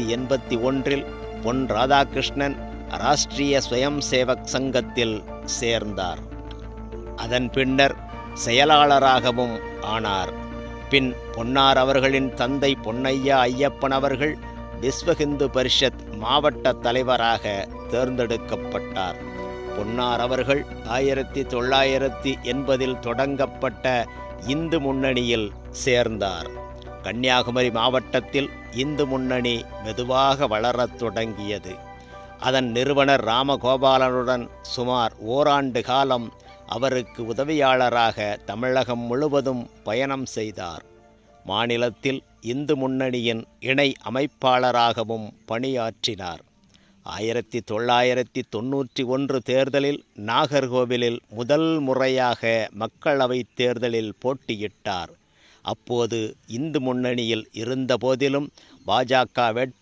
1981 பொன் ராதாகிருஷ்ணன் ராஷ்டிரிய ஸ்வயம் சேவக் சங்கத்தில் சேர்ந்தார். அதன் பின்னர் செயலாளராகவும் ஆனார். பின் பொன்னார் அவர்களின் தந்தை பொன்னையா ஐயப்பன் அவர்கள் விஸ்வ ஹிந்து பரிஷத் மாவட்ட தலைவராக தேர்ந்தெடுக்கப்பட்டார். பொன்னார் அவர்கள் 1980 தொடங்கப்பட்ட இந்து முன்னணியில் சேர்ந்தார். கன்னியாகுமரி மாவட்டத்தில் இந்து முன்னணி மெதுவாக வளரத் தொடங்கியது. அதன் நிறுவனர் ராமகோபாலனுடன் சுமார் ஓராண்டு காலம் அவருக்கு உதவியாளராக தமிழகம் முழுவதும் பயணம் செய்தார். மாநிலத்தில் இந்து முன்னணியின் இணை அமைப்பாளராகவும் பணியாற்றினார். 1991 தேர்தலில் நாகர்கோவிலில் முதல் முறையாக மக்களவைத் தேர்தலில் போட்டியிட்டார். அப்போது இந்து முன்னணியில் இருந்தபோதிலும் பாஜக